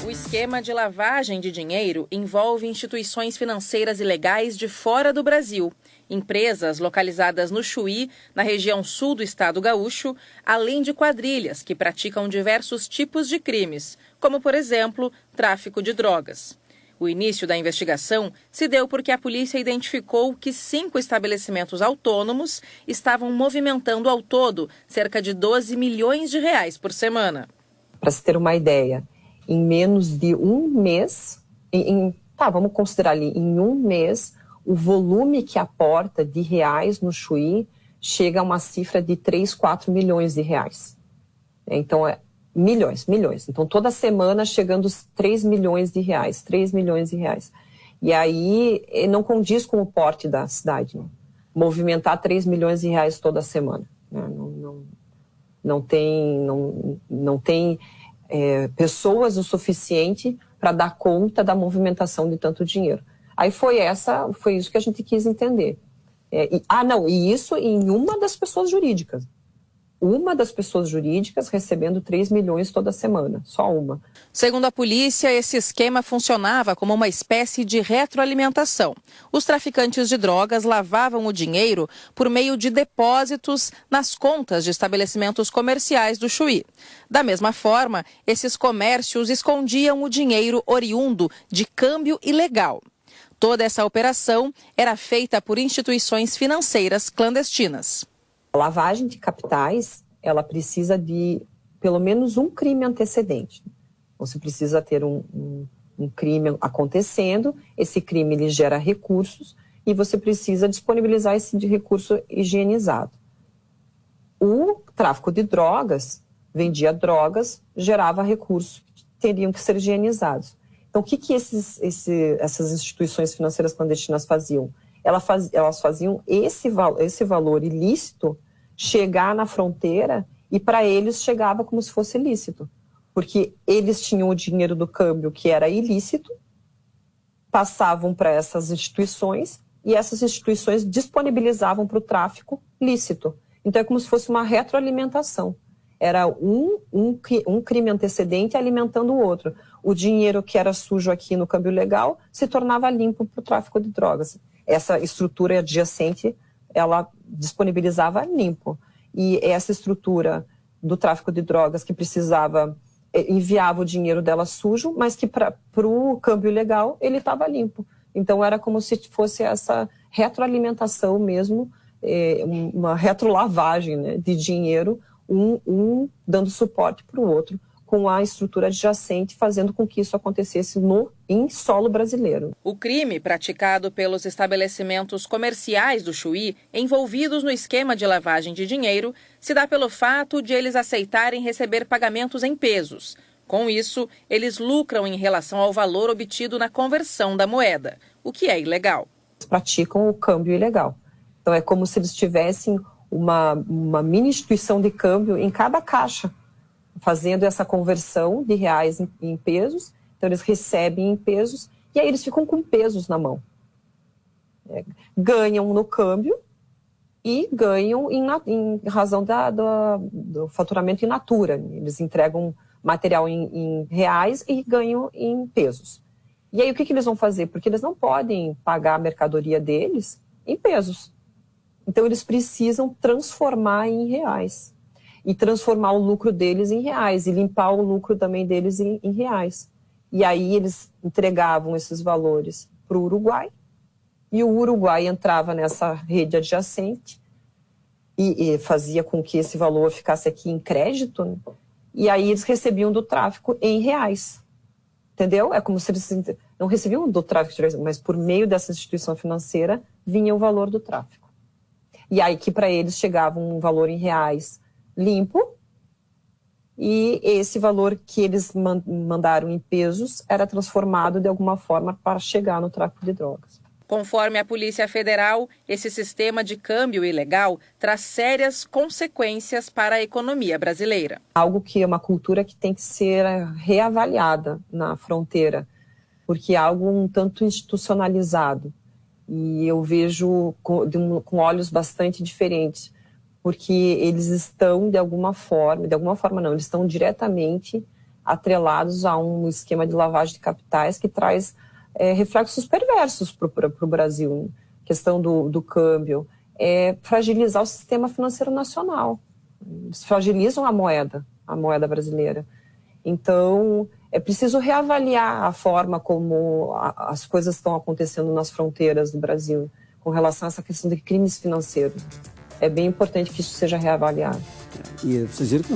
O esquema de lavagem de dinheiro envolve instituições financeiras ilegais de fora do Brasil, empresas localizadas no Chuí, na região sul do estado gaúcho, além de quadrilhas que praticam diversos tipos de crimes, como, por exemplo, tráfico de drogas. O início da investigação se deu porque a polícia identificou que 5 estabelecimentos autônomos estavam movimentando ao todo cerca de 12 milhões de reais por semana. Para se ter uma ideia, em menos de um mês, vamos considerar ali, em um mês, o volume que aporta de reais no Chuí chega a uma cifra de 3, 4 milhões de reais. Então, milhões. Então, toda semana chegando os 3 milhões de reais, 3 milhões de reais. E aí, não condiz com o porte da cidade, né? Movimentar 3 milhões de reais toda semana. Né? Não tem pessoas o suficiente para dar conta da movimentação de tanto dinheiro. Aí foi isso que a gente quis entender. E isso em uma das pessoas jurídicas. Uma das pessoas jurídicas recebendo 3 milhões toda semana, só uma. Segundo a polícia, esse esquema funcionava como uma espécie de retroalimentação. Os traficantes de drogas lavavam o dinheiro por meio de depósitos nas contas de estabelecimentos comerciais do Chuí. Da mesma forma, esses comércios escondiam o dinheiro oriundo de câmbio ilegal. Toda essa operação era feita por instituições financeiras clandestinas. A lavagem de capitais, ela precisa de pelo menos um crime antecedente. Você precisa ter um crime acontecendo, esse crime ele gera recursos e você precisa disponibilizar esse recurso higienizado. O tráfico de drogas, vendia drogas, gerava recursos que teriam que ser higienizados. Então, o que essas instituições financeiras clandestinas faziam? Elas faziam esse valor ilícito chegar na fronteira e para eles chegava como se fosse lícito. Porque eles tinham o dinheiro do câmbio que era ilícito, passavam para essas instituições e essas instituições disponibilizavam para o tráfico lícito. Então é como se fosse uma retroalimentação. Era um crime antecedente alimentando o outro. O dinheiro que era sujo aqui no câmbio legal se tornava limpo para o tráfico de drogas. Essa estrutura adjacente, ela disponibilizava limpo. E essa estrutura do tráfico de drogas que enviava o dinheiro dela sujo, mas que para o câmbio legal ele estava limpo. Então era como se fosse essa retroalimentação mesmo, uma retrolavagem, né, de dinheiro, um dando suporte para o outro, com a estrutura adjacente, fazendo com que isso acontecesse em solo brasileiro. O crime praticado pelos estabelecimentos comerciais do Chuí, envolvidos no esquema de lavagem de dinheiro, se dá pelo fato de eles aceitarem receber pagamentos em pesos. Com isso, eles lucram em relação ao valor obtido na conversão da moeda, o que é ilegal. Eles praticam o câmbio ilegal. Então é como se eles tivessem uma mini instituição de câmbio em cada caixa, fazendo essa conversão de reais em pesos. Então eles recebem em pesos e aí eles ficam com pesos na mão. Ganham no câmbio e ganham em razão do faturamento in natura. Eles entregam material em reais e ganham em pesos. E aí o que eles vão fazer? Porque eles não podem pagar a mercadoria deles em pesos. Então eles precisam transformar em reais. E transformar o lucro deles em reais, e limpar o lucro também deles em reais. E aí eles entregavam esses valores para o Uruguai, e o Uruguai entrava nessa rede adjacente e fazia com que esse valor ficasse aqui em crédito, né? E aí eles recebiam do tráfico em reais. Entendeu? É como se eles não recebiam do tráfico, mas por meio dessa instituição financeira vinha o valor do tráfico. E aí que para eles chegava um valor em reais limpo, e esse valor que eles mandaram em pesos era transformado de alguma forma para chegar no tráfico de drogas. Conforme a Polícia Federal, esse sistema de câmbio ilegal traz sérias consequências para a economia brasileira. Algo que é uma cultura que tem que ser reavaliada na fronteira, porque é algo um tanto institucionalizado. E eu vejo com olhos bastante diferentes, porque eles estão de alguma forma não, eles estão diretamente atrelados a um esquema de lavagem de capitais que traz reflexos perversos para o Brasil. A questão do câmbio, fragilizar o sistema financeiro nacional. Eles fragilizam a moeda brasileira. Então, é preciso reavaliar a forma como as coisas estão acontecendo nas fronteiras do Brasil com relação a essa questão de crimes financeiros. É bem importante que isso seja reavaliado. E vocês viram que não